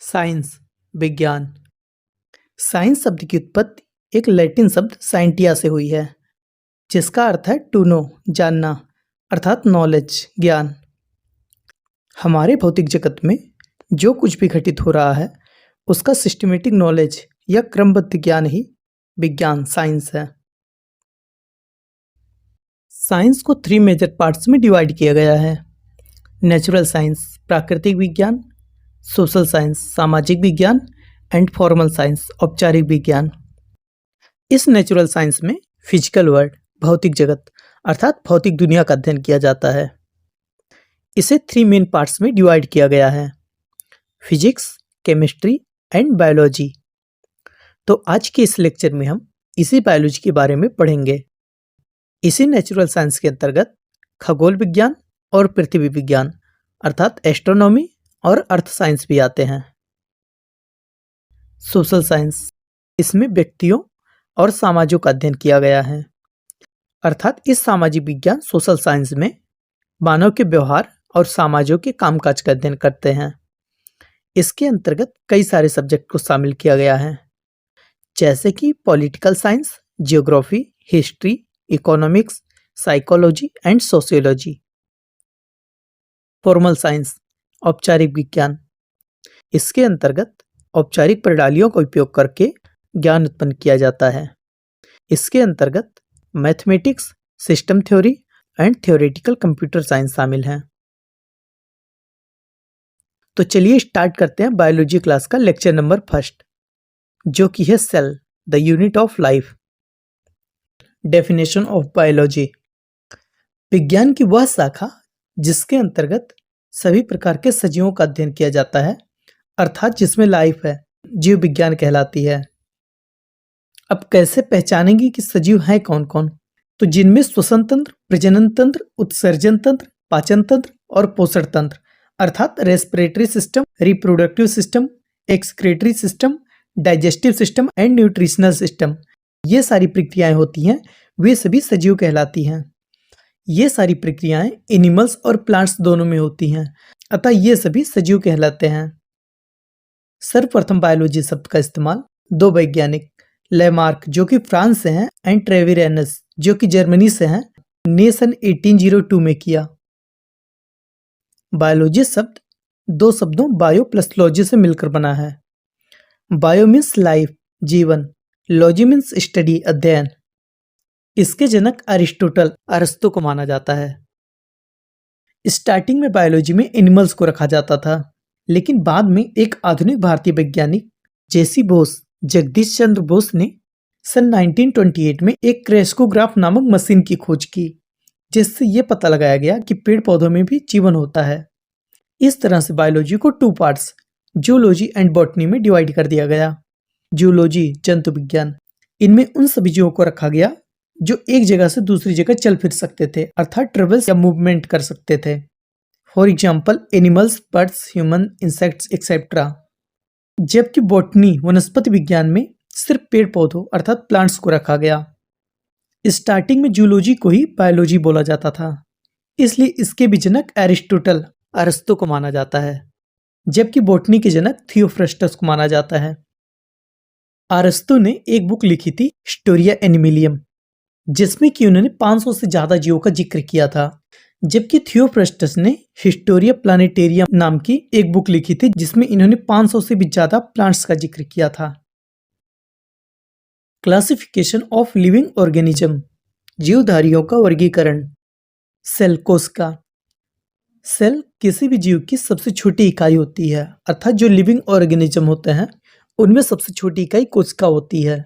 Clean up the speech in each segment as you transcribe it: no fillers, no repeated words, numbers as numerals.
Science विज्ञान। Science शब्द की उत्पत्ति एक लैटिन शब्द साइंटिया से हुई है, जिसका अर्थ है टू नो, जानना, अर्थात नॉलेज, ज्ञान। हमारे भौतिक जगत में जो कुछ भी घटित हो रहा है, उसका सिस्टमेटिक नॉलेज या क्रमबद्ध ज्ञान ही विज्ञान, साइंस है। साइंस को 3 मेजर पार्ट्स में डिवाइड किया गया है। नेचुरल साइंस, प्राकृतिक विज्ञान, सोशल साइंस, सामाजिक विज्ञान एंड फॉर्मल साइंस, औपचारिक विज्ञान। इस नेचुरल साइंस में फिजिकल वर्ल्ड, भौतिक जगत अर्थात भौतिक दुनिया का अध्ययन किया जाता है। इसे 3 मेन पार्ट्स में डिवाइड किया गया है, फिजिक्स, केमिस्ट्री एंड बायोलॉजी। तो आज के इस लेक्चर में हम इसी बायोलॉजी के बारे में पढ़ेंगे। इसी नेचुरल साइंस के अंतर्गत खगोल विज्ञान और पृथ्वी विज्ञान अर्थात एस्ट्रोनॉमी और अर्थ साइंस भी आते हैं। सोशल साइंस, इसमें व्यक्तियों और समाजों का अध्ययन किया गया है, अर्थात इस सामाजिक विज्ञान सोशल साइंस में मानव के व्यवहार और समाजों के कामकाज का अध्ययन करते हैं। इसके अंतर्गत कई सारे सब्जेक्ट को शामिल किया गया है, जैसे कि political science, geography, history, economics, psychology and sociology. Formal science, औपचारिक विज्ञान, इसके अंतर्गत औपचारिक प्रणालियों का उपयोग करके ज्ञान उत्पन्न किया जाता है। इसके अंतर्गत mathematics, system theory and theoretical computer science शामिल हैं। तो चलिए स्टार्ट करते हैं बायोलॉजी क्लास का लेक्चर नंबर 1, जो कि है cell, the unit of life. Definition of biology, विज्ञान की वह शाखा जिसके अंतर्गत सभी प्रकार के सजीवों का अध्ययन किया जाता है, अर्थात जिसमें लाइफ है, जीव विज्ञान कहलाती है। अब कैसे पहचानेंगे कि सजीव हैं कौन कौन? तो जिनमें श्वसन तंत्र, प्रजनन तंत्र, उत्सर्जन तंत्र, पाचन तंत्र और पोषण तंत्र अर्थात respiratory system, reproductive system, excretory system, digestive system and nutritional system, ये सारी प्रक्रियाएं होती हैं, वे सभी सजीव कहलाती हैं। ये सारी प्रक्रियाएं एनिमल्स और प्लांट्स दोनों में होती हैं, अतः ये सभी सजीव कहलाते हैं। सर्वप्रथम बायोलॉजी शब्द का इस्तेमाल 2 वैज्ञानिक, लेमार्क जो कि फ्रांस से हैं एंड ट्रेविरेनस जो कि जर्मनी से हैं, ने सन 1802 में किया। बायोलॉजी शब्द 2 शब्दों बायो प्लस लॉजी से मिलकर बना है। बायो मीन्स लाइफ, जीवन, लॉजी मीन्स स्टडी, अध्ययन। इसके जनक अरिस्टोटल, अरस्तु को माना जाता है। स्टार्टिंग में बायोलॉजी में एनिमल्स को रखा जाता था, लेकिन बाद में एक आधुनिक भारतीय वैज्ञानिक जेसी बोस, जगदीश चंद्र बोस ने सन 1928 में एक क्रेस्कोग्राफ नामक मशीन की खोज की, जिससे यह पता लगाया गया कि पेड़ पौधों में भी जीवन होता है। इस तरह से बायोलॉजी को 2 पार्ट्स, जूलॉजी एंड बॉटनी में डिवाइड कर दिया गया। जूलॉजी, जंतु विज्ञान, इनमें उन सभी जीवों को रखा गया जो एक जगह से दूसरी जगह चल फिर सकते थे, अर्थात ट्रेवल्स या मूवमेंट कर सकते थे। For example animals, birds, human, insects etcetera. जबकि बॉटनी, वनस्पति विज्ञान में सिर्फ पेड़ पौधों अर्थात प्लांट्स को रखा गया। स्टार्टिंग में जूलॉजी को ही बायोलॉजी बोला जाता था, इसलिए इसके भी जनक एरिस्टोटल, अरस्तु को माना जाता है, जबकि बॉटनी के जनक थियोफ्रस्टस को माना जाता है। अरस्तु ने एक बुक लिखी थी, हिस्टोरिया एनिमलियम, जिसमें कि उन्होंने 500 से ज्यादा जीवों का जिक्र किया था, जबकि थियोफ्रस्टस ने हिस्टोरिया प्लानेटेरियम नाम की एक बुक लिखी थी, जिसमें इन्होंने 500 से भी ज्यादा प्लांट्स का जिक्र किया था। क्लासिफिकेशन ऑफ लिविंग ऑर्गेनिज्म, जीवधारियों का वर्गीकरण। सेल, कोशिका। सेल किसी भी जीव की सबसे छोटी इकाई होती है, अर्थात जो लिविंग ऑर्गेनिज्म होते हैं उनमें सबसे छोटी इकाई कोशिका होती है।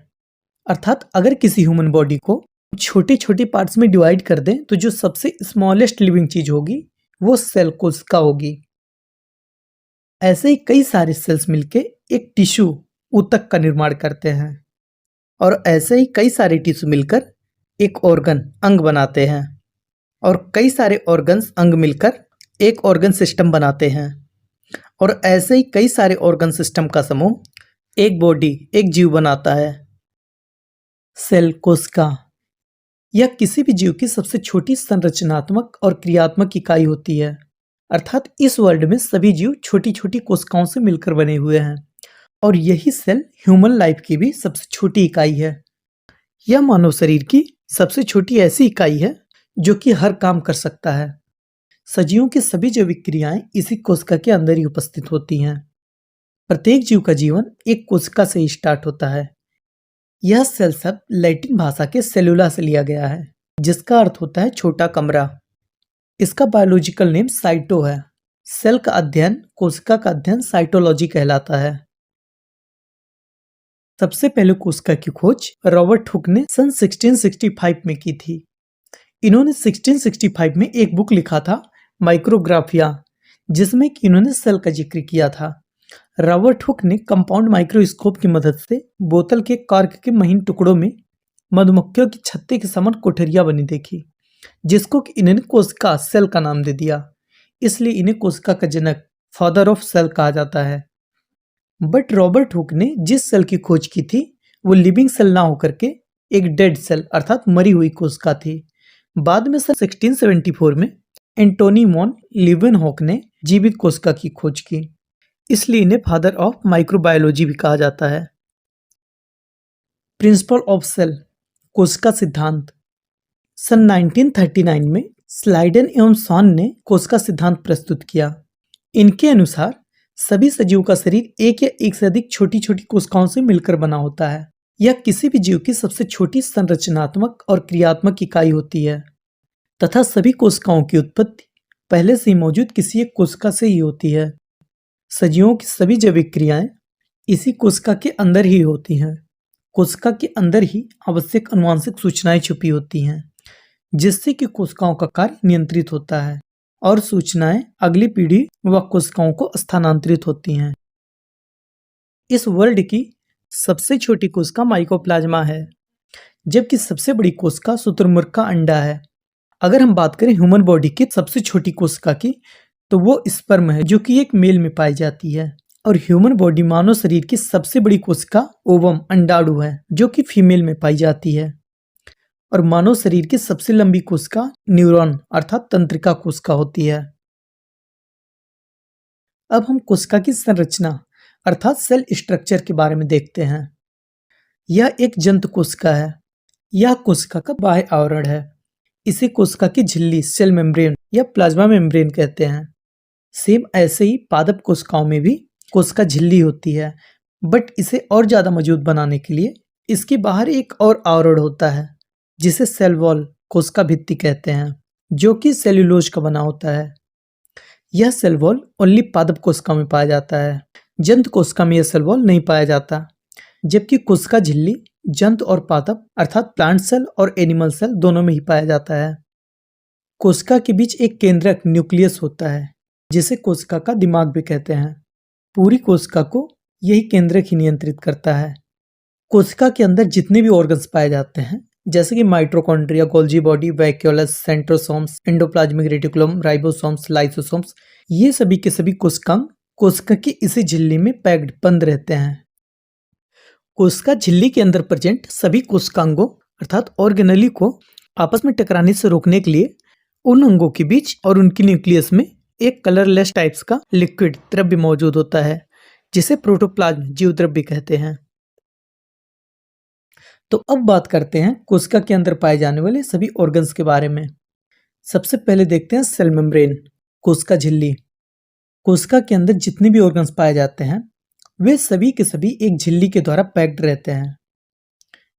अर्थात अगर किसी ह्यूमन बॉडी को छोटे छोटे पार्ट्स में डिवाइड कर दें तो जो सबसे स्मॉलेस्ट लिविंग चीज होगी वो सेल, कोशिका होगी। ऐसे ही कई सारे सेल्स मिलके एक टिश्यू, ऊतक का निर्माण करते हैं, और ऐसे ही कई सारे टिश्यू मिलकर एक ऑर्गन, अंग बनाते हैं, और कई सारे ऑर्गन्स, अंग मिलकर एक ऑर्गन सिस्टम बनाते हैं, और ऐसे ही कई सारे ऑर्गन सिस्टम का समूह एक बॉडी, एक जीव बनाता है। सेल, कोशिका यह किसी भी जीव की सबसे छोटी संरचनात्मक और क्रियात्मक इकाई होती है, अर्थात इस वर्ल्ड में सभी जीव छोटी छोटी कोशिकाओं से मिलकर बने हुए हैं और यही सेल ह्यूमन लाइफ की भी सबसे छोटी इकाई है। यह मानव शरीर की सबसे छोटी ऐसी इकाई है जो कि हर काम कर सकता है। सजीवों की सभी जैविक क्रियाएं इसी कोशिका के अंदर ही उपस्थित होती हैं। प्रत्येक जीव का जीवन एक कोशिका से ही स्टार्ट होता है। यह सेल शब्द लैटिन भाषा के सेलुला से लिया गया है, जिसका अर्थ होता है छोटा कमरा। इसका बायोलॉजिकल नेम साइटो है। सेल का अध्ययन, कोशिका का अध्ययन साइटोलॉजी कहलाता है। सबसे पहले कोशिका की खोज रॉबर्ट हुक ने सन 1665 में की थी। इन्होंने 1665 में एक बुक लिखा था, माइक्रोग्राफिया, जिसमें कि इन्होंने सेल का जिक्र किया था। रॉबर्ट हुक ने कंपाउंड माइक्रोस्कोप की मदद से बोतल के कॉर्क के महीन टुकड़ों में मधुमक्खियों की छत्ते के समान कोठरियां बनी देखी, जिसको कि इन्होंने कोशिका सेल का नाम दे दिया। इसलिए इन्हें कोशिका का जनक, फादर ऑफ सेल कहा जाता है। बट रॉबर्ट हुक ने जिस सेल की खोज की थी वो लिविंग सेल ना होकर के एक डेड सेल अर्थात मरी हुई कोशिका थी। बाद में सन 1674 में एंटोनी मॉन लीवेनहॉक ने जीवित कोशिका की खोज की, इसलिए इन्हें फादर ऑफ माइक्रोबायोलॉजी भी कहा जाता है। प्रिंसिपल ऑफ सेल, कोशिका सिद्धांत। सन 1939 में स्लाइडन एवं सॉन ने कोशिका सिद्धांत प्रस्तुत किया। इनके अनुसार सभी सजीव का शरीर एक या एक से अधिक छोटी छोटी कोशिकाओं से मिलकर बना होता है। यह किसी भी जीव की सबसे छोटी संरचनात्मक और क्रियात्मक इकाई होती है तथा सभी कोशिकाओं की उत्पत्ति पहले से ही मौजूद किसी एक कोशिका से ही होती है। सजीवों की सभी जैविक क्रियाएं इसी कोशिका के अंदर ही होती हैं। कोशिका के अंदर ही आवश्यक आनुवंशिक सूचनाएं छुपी होती हैं, जिससे कि कोशिकाओं का कार्य नियंत्रित होता है और सूचनाएं अगली पीढ़ी व कोशिकाओं को स्थानांतरित होती हैं। इस वर्ल्ड की सबसे छोटी कोशिका माइकोप्लाज्मा है, जबकि सबसे बड़ी कोशिका शुतुरमुर्ग का अंडा है। अगर हम बात करें ह्यूमन बॉडी की सबसे छोटी कोशिका की, तो वो स्पर्म है, जो कि एक मेल में पाई जाती है। और ह्यूमन बॉडी मानव शरीर की सबसे बड़ी कोशिका ओवम अंडाणु है, जो कि फीमेल में पाई जाती है। और मानव शरीर की सबसे लंबी कोशिका न्यूरॉन अर्थात तंत्रिका कोशिका होती है। अब हम कोशिका की संरचना अर्थात सेल स्ट्रक्चर के बारे में देखते हैं। यह एक जंतु कोशिका है। यह कोशिका का बाह्य आवरण है। इसे कोशिका की झिल्ली, सेल मेम्ब्रेन या प्लाज्मा मेम्ब्रेन कहते हैं। सेम ऐसे ही पादप कोशिकाओं में भी कोशिका झिल्ली होती है, बट इसे और ज्यादा मजबूत बनाने के लिए इसके बाहर एक और आवरण होता है, जिसे सेल वॉल, कोशिका भित्ति कहते हैं, जो कि सेल्यूलोज का बना होता है। यह सेल वॉल ओनली पादप कोशिका में पाया जाता है। जंतु कोशिका में यह सेल वॉल नहीं पाया जाता, जबकि कोशिका झिल्ली जंतु और पादप अर्थात प्लांट सेल और एनिमल सेल दोनों में ही पाया जाता है। कोशिका के बीच एक केंद्रक न्यूक्लियस होता है, जिसे कोशिका का दिमाग भी कहते हैं। पूरी कोशिका को यही केंद्रक ही नियंत्रित करता है। कोशिका के अंदर जितने भी ऑर्गन्स पाए जाते हैं, जैसे कि mitochondria, Golgi body, vacuoles, centrosomes, endoplasmic reticulum, ribosomes, lysosomes, ये सभी के सभी कोशिकांग कोशिका की इसी झिल्ली में पैक्ड बंद रहते हैं। कोशिका झिल्ली के अंदर प्रेजेंट सभी कोशिकांगों अर्थात ऑर्गेनेली को आपस में टकराने से रोकने के लिए उन अंगों के बीच और उनकी न्यूक्लियस में एक कलरलेस टाइप्स का लिक्विड द्रव्य मौजूद होता है, जिसे प्रोटोप्लाज्म जीव द्रव्य कहते हैं। तो अब बात करते हैं कोशिका के अंदर पाए जाने वाले सभी ऑर्गन्स के बारे में। सबसे पहले देखते हैं सेल मेम्ब्रेन, कोशिका झिल्ली। कोशिका के अंदर जितने भी ऑर्गन्स पाए जाते हैं, वे सभी के सभी एक झिल्ली के द्वारा पैक्ड रहते हैं,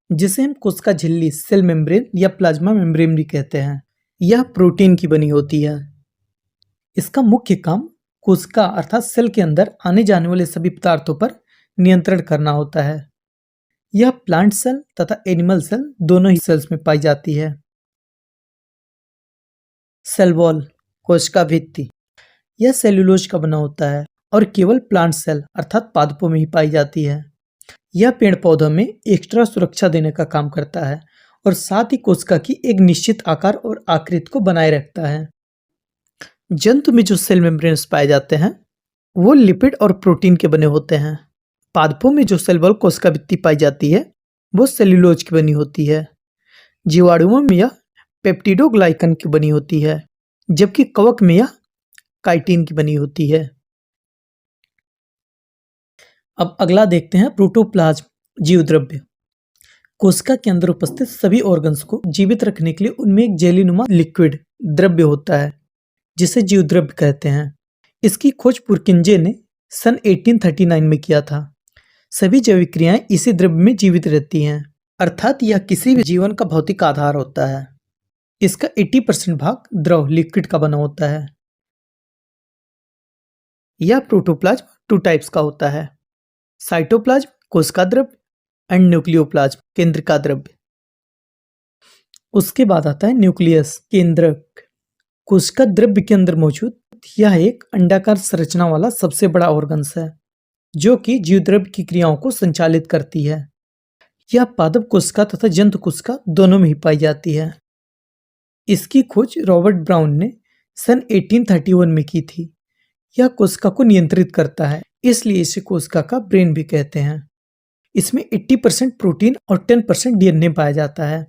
जिसे हम कोशिका झिल्ली, सेल मेम्ब्रेन या प्लाज्मा मेम्ब्रेन भी कहते हैं। यह प्रोटीन की बनी होती है। इसका मुख्य काम कोशिका अर्थात सेल के अंदर आने जाने वाले सभी पदार्थों पर नियंत्रण करना होता है। यह प्लांट सेल तथा एनिमल सेल दोनों ही सेल्स में पाई जाती है। सेल वॉल, कोशिका भित्ति, यह सेल्यूलोज का बना होता है और केवल प्लांट सेल अर्थात पादपों में ही पाई जाती है। यह पेड़ पौधों में एक्स्ट्रा सुरक्षा देने का काम करता है और साथ ही कोशिका की एक निश्चित आकार और आकृति को बनाए रखता है। जंतु में जो सेल मेम्ब्रेन्स पाए जाते हैं वो लिपिड और प्रोटीन के बने होते हैं। पादपों में जो सेल वॉल कोशिका भित्ति पाई जाती है वो सेल्यूलोज की बनी होती है। जीवाणुओं में यह पेप्टिडोग्लाइकन की बनी होती है, जबकि कवक में यह काइटिन की बनी होती है। अब अगला देखते हैं प्रोटोप्लाज्म जीवद्रव्य। कोशिका के अंदर उपस्थित सभी ऑर्गन्स को जीवित रखने के लिए उनमें एक जेलीनुमा लिक्विड द्रव्य होता है जिसे जीवद्रव्य कहते हैं। इसकी खोज पुरकिंजे ने सन 1839 में किया था। सभी जैविक क्रियाएं इसी द्रव्य में जीवित रहती हैं, अर्थात यह किसी भी जीवन का भौतिक आधार होता है। इसका 80% भाग द्रव लिक्विड का बना होता है। यह प्रोटोप्लाज्म 2 टाइप्स का होता है, साइटोप्लाज्म कोशिका द्रव्य एंड न्यूक्लियोप्लाज्म केंद्रिका द्रव्य। उसके बाद आता है न्यूक्लियस केंद्रक। कोशिका द्रव्य के अंदर मौजूद यह एक अंडाकार संरचना वाला सबसे बड़ा ऑर्गन्स है जो कि जीवद्रव्य की क्रियाओं को संचालित करती है। यह पादप कोशिका तथा जंतु कोशिका दोनों में ही पाई जाती है। इसकी खोज रॉबर्ट ब्राउन ने सन 1831 में की थी। यह कोशिका को नियंत्रित करता है, इसलिए इसे कोशिका का ब्रेन भी कहते हैं। इसमें 80% प्रोटीन और 10% डीएनए पाया जाता है।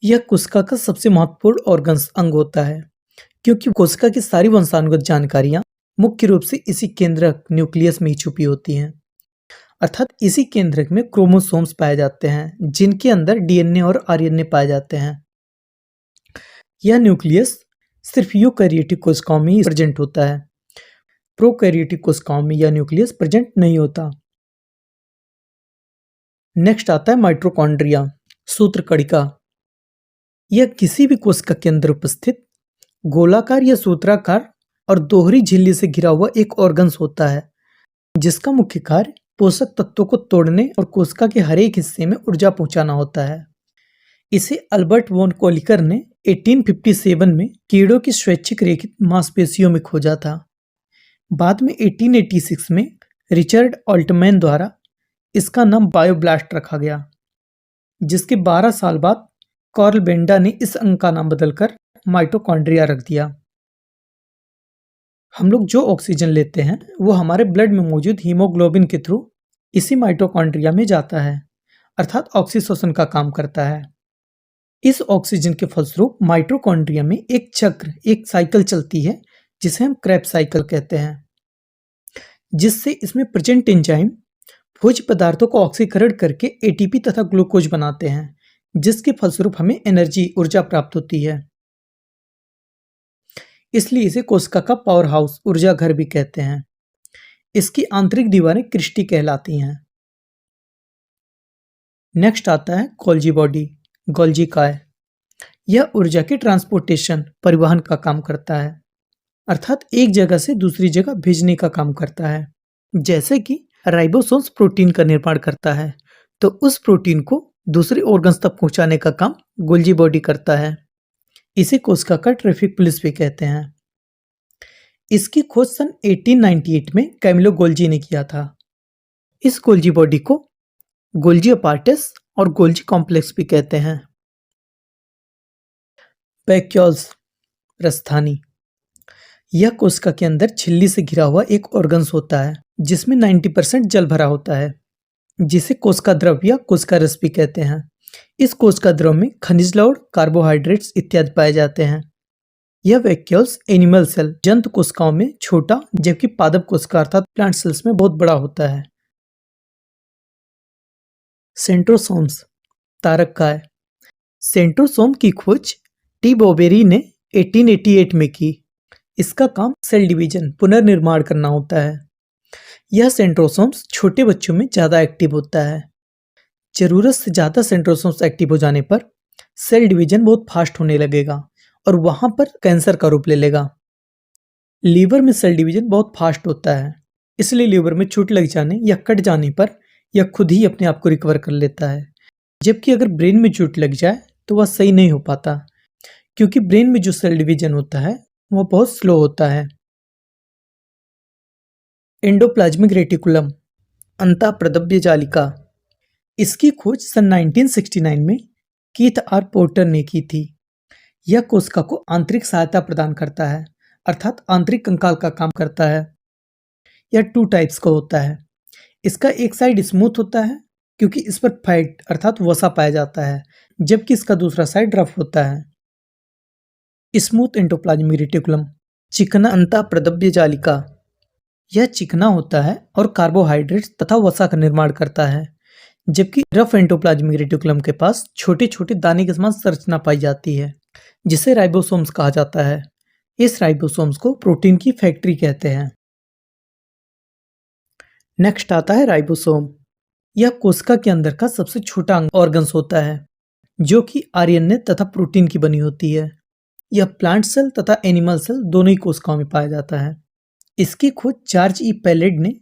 यह कोशिका का सबसे महत्वपूर्ण ऑर्गन्स अंग होता है क्योंकि कोशिका की सारी वंशानुगत जानकारियां मुख्य रूप से इसी केंद्रक न्यूक्लियस में ही छुपी होती हैं। अर्थात इसी केंद्रक में क्रोमोसोम्स पाए जाते हैं जिनके अंदर डीएनए और आरएनए पाए जाते हैं। यह न्यूक्लियस सिर्फ यूकैरियोटिक कोशिकाओं में ही प्रेजेंट होता है। प्रोकैरियोटिक कोशिकाओं में यह न्यूक्लियस प्रेजेंट नहीं होता। नेक्स्ट आता है माइटोकॉन्ड्रिया, सूत्रकणिका। यह किसी भी कोशिका के अंदर उपस्थित गोलाकार या सूत्राकार और दोहरी झिल्ली से घिरा हुआ एक ऑर्गन्स होता है जिसका मुख्य कार्य पोषक तत्वों को तोड़ने और कोशिका के हर एक हिस्से में ऊर्जा पहुंचाना होता है। इसे अल्बर्ट वॉन कोलिकर ने 1857 में कीड़ों की स्वैच्छिक रेखित मांसपेशियों में खोजा था। बाद में 1886 में रिचर्ड ऑल्टमैन द्वारा इसका नाम बायोब्लास्ट रखा गया, जिसके 12 साल बाद कार्ल बेंडा ने इस अंग का नाम बदलकर माइटोकॉन्ड्रिया रख दिया। हम लोग जो ऑक्सीजन लेते हैं वो हमारे ब्लड में मौजूद हीमोग्लोबिन के थ्रू इसी माइटोकॉन्ड्रिया में जाता है, अर्थात ऑक्सीशोषण का काम करता है। इस ऑक्सीजन के फलस्वरूप माइटोकॉन्ड्रिया में एक चक्र, एक साइकिल चलती है जिसे हम क्रेब्स साइकिल कहते हैं, जिससे इसमें प्रेजेंट एंजाइम भोज्य पदार्थों को ऑक्सीकरण करके एटीपी तथा ग्लूकोज बनाते हैं, जिसके फलस्वरूप हमें एनर्जी, ऊर्जा प्राप्त होती है। इसलिए इसे कोशिका का पावर हाउस, ऊर्जा घर भी कहते हैं। इसकी आंतरिक दीवारें क्रिस्टी कहलाती हैं। नेक्स्ट आता है गोल्जी बॉडी, गोल्जी काय। यह ऊर्जा के ट्रांसपोर्टेशन, परिवहन का काम करता है, अर्थात एक जगह से दूसरी जगह भेजने का काम करता है। जैसे कि राइबोसोम्स प्रोटीन का निर्माण करता है तो उस प्रोटीन को दूसरे ऑर्गन्स तक पहुंचाने का काम गोल्जी बॉडी करता है। इसे कोशिका का ट्रैफिक पुलिस भी कहते हैं। इसकी खोज सन 1898 में कैमिलो गोल्जी ने किया था। इस गोल्जी बॉडी को गोल्जी अपार्टस और गोल्जी कॉम्प्लेक्स भी कहते हैं। वैक्यूल्स, प्रस्थानी। यह कोशिका के अंदर झिल्ली से घिरा हुआ एक ऑर्गन्स होता है जिसमें 90% जल भरा होता है, जिसे कोशिका द्रव या कोशिका रस भी कहते हैं। इस कोशिका द्रव में खनिज लवण, कार्बोहाइड्रेट्स इत्यादि पाए जाते हैं। यह वैक्यूल्स एनिमल सेल, जंतु कोशिकाओं में छोटा, जबकि पादप कोशिका अर्थात प्लांट सेल्स में बहुत बड़ा होता है। सेंट्रोसोम्स, तारककाय। सेंट्रोसोम की खोज टी बोवेरी ने 1888 में की। इसका काम सेल डिवीजन, पुनर्निर्माण करना होता है। यह सेंट्रोसोम्स छोटे बच्चों में ज्यादा एक्टिव होता है। जरूरत से ज्यादा सेंट्रोसोम्स एक्टिव हो जाने पर सेल डिवीजन बहुत फास्ट होने लगेगा और वहां पर कैंसर का रूप ले लेगा। लीवर में सेल डिवीजन बहुत फास्ट होता है, इसलिए लीवर में चोट लग जाने या कट जाने पर यह खुद ही अपने आप को रिकवर कर लेता है। जबकि अगर ब्रेन में चोट लग जाए तो वह सही नहीं हो पाता, क्योंकि ब्रेन में जो सेल डिवीजन होता है वह बहुत स्लो होता है। एंडोप्लाज्मिक रेटिकुलम, अंतःप्रद्रव्य जालिका। इसकी खोज सन 1969 में कीथ आर पोर्टर ने की थी। यह कोशिका को आंतरिक सहायता प्रदान करता है, अर्थात आंतरिक कंकाल का काम करता है। यह 2 टाइप्स का होता है। इसका एक साइड स्मूथ होता है क्योंकि इस पर फैट अर्थात वसा पाया जाता है, जबकि इसका दूसरा साइड रफ होता है। स्मूथ एंडोप्लाज्मिक रेटिकुलम चिकना अंतः प्रद्रव्य जालिका। यह चिकना होता है और कार्बोहाइड्रेट्स तथा वसा का निर्माण करता है, जबकि रफ एंडोप्लाज्मिक रेटिकुलम के पास छोटे छोटे दाने के समान संरचना पाई जाती है, जिसे राइबोसोम्स कहा जाता है। इस राइबोसोम्स को प्रोटीन की फैक्ट्री कहते हैं। नेक्स्ट आता है राइबोसोम। यह कोशिका के अंदर का सबसे छोटा ऑर्गन्स होता है, जो कि आरएनए तथा प्रोटीन की बनी होती है। यह प्लांट सेल तथा एनिमल सेल दोनों ही कोशिकाओं में पाया जाता है। इसकी खोज जॉर्ज ई पैलेड ने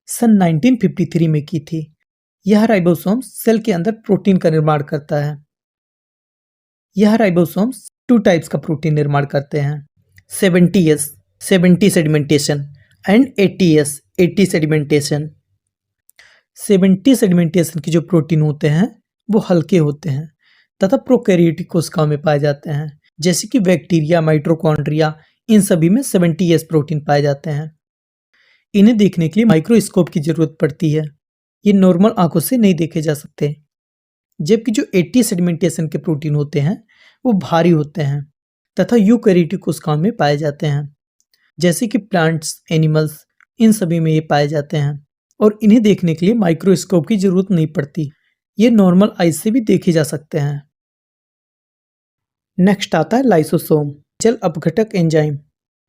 सन 1953 में की थी। यह राइबोसोम्स सेल के अंदर प्रोटीन का निर्माण करता है। यह राइबोसोम्स 2 टाइप्स का प्रोटीन निर्माण करते हैं, 70S 70 sedimentation and 80S 80 sedimentation. 70 sedimentation के जो प्रोटीन होते हैं वो हल्के होते हैं तथा प्रोकैरियोटिक कोशिकाओं में पाए जाते हैं, जैसे कि बैक्टीरिया, माइटोकॉन्ड्रिया, इन सभी में 70S प्रोटीन पाए जाते हैं। इन्हें देखने के लिए माइक्रोस्कोप की जरूरत पड़ती है। ये नॉर्मल आंखों से नहीं देखे जा सकते। जबकि जो 80 सेडिमेंटेशन के प्रोटीन होते हैं वो भारी होते हैं तथा यूकैरियोटिक कोशिकाओं में पाए जाते हैं, जैसे कि प्लांट्स, एनिमल्स, इन सभी में ये पाए जाते हैं और इन्हें देखने के लिए माइक्रोस्कोप की जरूरत नहीं पड़ती। ये नॉर्मल आई से भी देखे जा सकते हैं। नेक्स्ट आता है लाइसोसोम, जल अपघटक एंजाइम।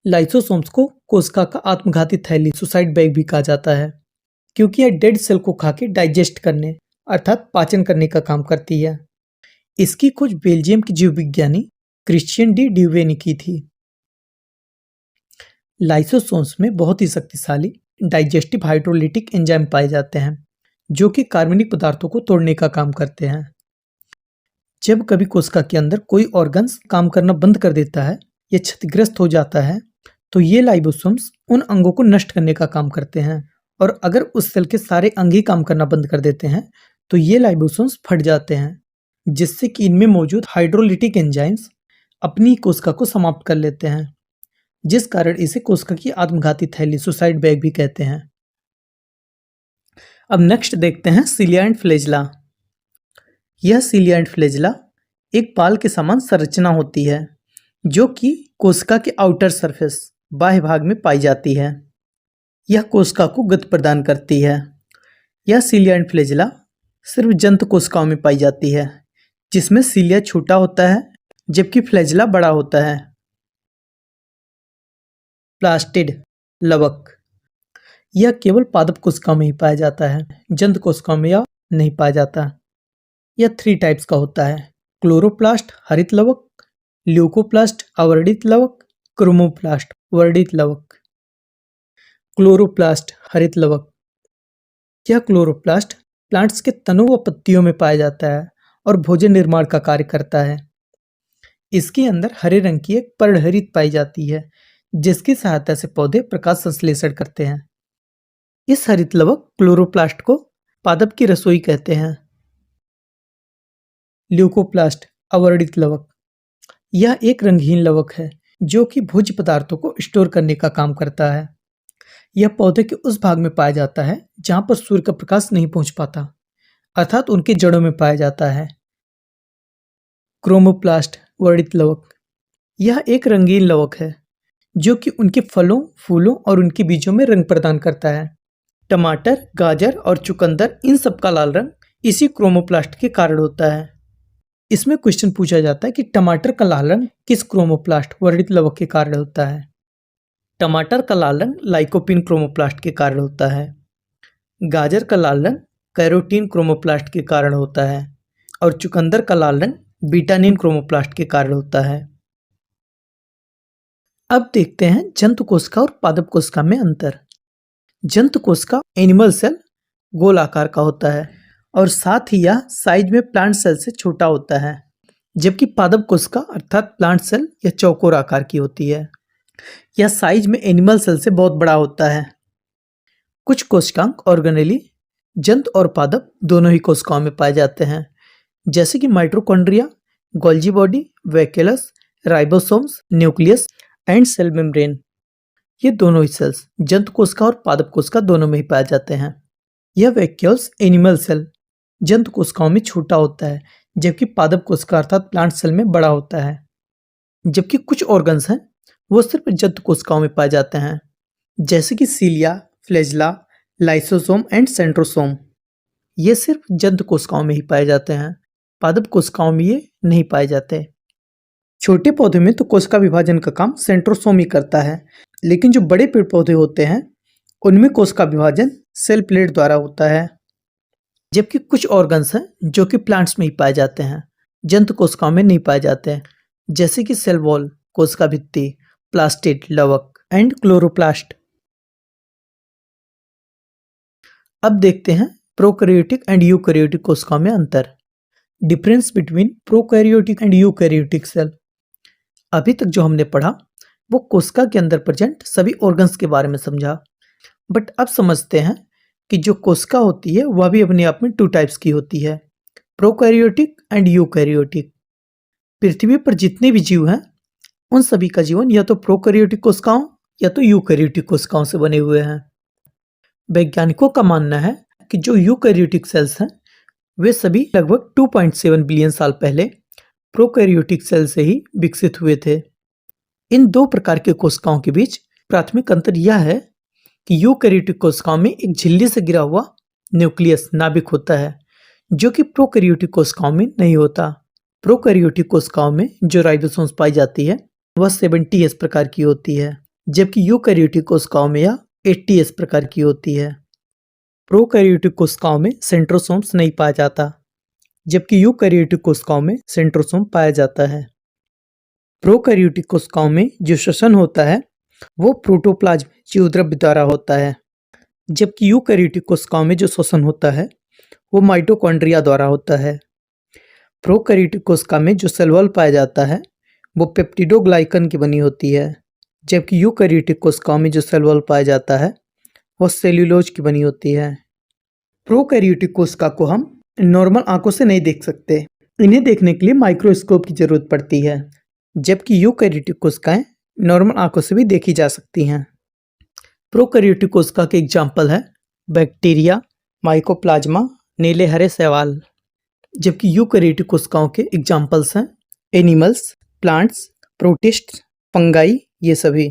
लाइसोसोम्स को कोशिका का आत्मघाती थैली, सुसाइड बैग भी कहा जाता है, क्योंकि यह डेड सेल को खा के डाइजेस्ट करने अर्थात पाचन करने का काम करती है। इसकी खोज बेल्जियम के जीव विज्ञानी क्रिश्चियन डी ड्यूवे ने की थी। लाइसोसोम्स में बहुत ही शक्तिशाली डाइजेस्टिव हाइड्रोलिटिक एंजाइम पाए जाते हैं, जो कि कार्बनिक पदार्थों को तोड़ने का काम करते हैं। जब कभी कोशिका के अंदर कोई ऑर्गन्स काम करना बंद कर देता है या क्षतिग्रस्त हो जाता है, तो ये लाइसोसोम्स उन अंगों को नष्ट करने का काम करते हैं, और अगर उस सेल के सारे अंग ही काम करना बंद कर देते हैं तो ये लाइसोसोम्स फट जाते हैं, जिससे कि इनमें मौजूद हाइड्रोलिटिक एंजाइम्स अपनी कोशिका को समाप्त कर लेते हैं, जिस कारण इसे कोशिका की आत्मघाती थैली, सुसाइड बैग भी कहते हैं। अब नेक्स्ट देखते हैं सिलिया एंड फ्लैजेला। यह सिलिया एंड फ्लैजेला एक बाल के समान संरचना होती है, जो कि कोशिका के आउटर सरफेस, बाह्य भाग में पाई जाती है। यह कोशिका को गति प्रदान करती है। यह सिलिया एंड फ्लैजेला सिर्फ जंतु कोशिकाओं में पाई जाती है, जिसमें सिलिया छोटा होता है जबकि फ्लैजेला बड़ा होता है। प्लास्टिड, लवक। यह केवल पादप कोशिकाओं में ही पाया जाता है, जंतु कोशिकाओं में यह नहीं पाया जाता। यह 3 टाइप्स का होता है, क्लोरोप्लास्ट हरित लवक, ल्यूकोप्लास्ट अवर्णित लवक, क्रोमोप्लास्ट वर्णित लवक। क्लोरोप्लास्ट हरित लवक। यह क्लोरोप्लास्ट प्लांट्स के तनों व पत्तियों में पाया जाता है और भोजन निर्माण का कार्य करता है। इसके अंदर हरे रंग की एक पर्णहरित पाई जाती है, जिसकी सहायता से पौधे प्रकाश संश्लेषण करते हैं। इस हरित लवक क्लोरोप्लास्ट को पादप की रसोई कहते हैं। ल्यूकोप्लास्ट अवर्णित लवक। यह एक रंगहीन लवक है जो कि भोज्य पदार्थों को स्टोर करने का काम करता है। यह पौधे के उस भाग में पाया जाता है जहां पर सूर्य का प्रकाश नहीं पहुंच पाता, अर्थात उनके जड़ों में पाया जाता है। क्रोमोप्लास्ट वर्णित लवक। यह एक रंगीन लवक है जो कि उनके फलों, फूलों और उनके बीजों में रंग प्रदान करता है। टमाटर, गाजर और चुकंदर, इन सब का लाल रंग इसी क्रोमोप्लास्ट के कारण होता है। इसमें क्वेश्चन पूछा जाता है कि टमाटर का लाल रंग किस क्रोमोप्लास्ट वर्णित लवक के कारण होता है। टमाटर का लाल रंग लाइकोपिन क्रोमोप्लास्ट के कारण होता है। गाजर का लाल रंग कैरोटीन क्रोमोप्लास्ट के कारण होता है और चुकंदर का लाल रंग बीटानिन क्रोमोप्लास्ट के कारण होता है। अब देखते हैं जंतु कोशिका और पादप कोशिका में अंतर। जंतु कोशिका एनिमल सेल गोल आकार का होता है और साथ ही यह साइज में प्लांट सेल से छोटा होता है, जबकि पादप कोशिका अर्थात प्लांट सेल यह चौकोर आकार की होती है। यह साइज में एनिमल सेल से बहुत बड़ा होता है। कुछ कोशिकांग ऑर्गेनेली जंतु और पादप दोनों ही कोशिकाओं में पाए जाते हैं, जैसे कि mitochondria, Golgi body, vacuoles, ribosomes, nucleus and cell membrane. ये दोनों ही सेल्स जंतु कोशिका और पादप कोशिका दोनों में ही पाए जाते हैं। यह वैक्यूल्स एनिमल सेल जंतु कोशिकाओं में छोटा होता है, जबकि पादप कोशिका अर्थात प्लांट सेल में बड़ा होता है। जबकि कुछ ऑर्गन्स हैं वो सिर्फ जंतु कोशिकाओं में पाए जाते हैं, जैसे कि सीलिया, फ्लैजेला, लाइसोसोम एंड सेंट्रोसोम। ये सिर्फ जंतु कोशिकाओं में ही पाए जाते हैं, पादप कोशिकाओं में ये नहीं पाए जाते। छोटे पौधे में तो कोशिका विभाजन का काम सेंट्रोसोम ही करता है, लेकिन जो बड़े पेड़ पौधे होते हैं उनमें कोशिका विभाजन सेल प्लेट द्वारा होता है। जबकि कुछ ऑर्गन्स हैं जो कि प्लांट्स में ही पाए जाते हैं, जंतु कोशिकाओं में नहीं पाए जाते हैं, जैसे कि सेल वॉल, कोशिका भित्ति, प्लास्टिड, लवक एंड क्लोरोप्लास्ट। अब देखते हैं प्रोकैरियोटिक एंड यूकैरियोटिक कोशिकाओं में अंतर। Difference between prokaryotic and eukaryotic cell. अभी तक जो हमने पढ़ा वो कोशिका के अंदर प्रेजेंट सभी ऑर्गन्स के बारे में समझा, बट अब समझते हैं कि जो कोशिका होती है वह भी अपने आप में 2 टाइप्स की होती है, प्रोकैरियोटिक एंड यूकैरियोटिक। पृथ्वी पर जितने भी जीव हैं उन सभी का जीवन या तो प्रोकैरियोटिक कोशिकाओं या तो यूकैरियोटिक कोशिकाओं से बने हुए हैं। वैज्ञानिकों का मानना है कि जो यूकैरियोटिक सेल्स हैं वे सभी लगभग 2.7 बिलियन साल पहले प्रोकैरियोटिक सेल से ही विकसित हुए थे। इन 2 प्रकार के कोशिकाओं के बीच प्राथमिक अंतर यह है कि यूकैरियोटिक कोशिकाओं में एक झिल्ली से गिरा हुआ न्यूक्लियस नाभिक होता है, जो कि प्रोकैरियोटिक कोशिकाओं में नहीं होता। प्रोकैरियोटिक कोशिकाओं में जो राइबोसोम्स पाई जाती है वह 70S प्रकार की होती है, जबकि यूकैरियोटिक कोशिकाओं में यह 80S प्रकार की होती है। प्रोकैरियोटिक कोशिकाओं में सेंट्रोसोम्स नहीं पाया जाता, जबकि यूकैरियोटिक कोशिकाओं में सेंट्रोसोम पाया जाता है। प्रोकैरियोटिक कोशिकाओं में जो श्वसन होता है वो प्रोटोप्लाज्म जीवद्रव्य द्वारा होता है, जबकि यूकैरियोटिक कोशिकाओं में जो श्वसन होता है वो माइटोकॉन्ड्रिया द्वारा होता है। प्रोकैरियोटिक कोशिका में जो सेल वॉल पाया जाता है वो पेप्टिडोग्लाइकन की बनी होती है, जबकि यूकैरियोटिक कोशिकाओं में जो सेल वॉल पाया जाता है वह सेल्यूलोज की बनी होती है। प्रोकैरियोटिक कोशिका को हम नॉर्मल आंखों से नहीं देख सकते, इन्हें देखने के लिए माइक्रोस्कोप की जरूरत पड़ती है, जबकि यूकैरियोटिक कोशिकाएं नॉर्मल आंखों से भी देखी जा सकती हैं। प्रोकैरियोटिक कोशिका के एग्जाम्पल है बैक्टीरिया, माइकोप्लाज्मा, नीले हरे शैवाल, जबकि यूकैरियोटिक कोशिकाओं के एग्जाम्पल्स हैं एनिमल्स, प्लांट्स, प्रोटिस्ट, फंगाई, ये सभी।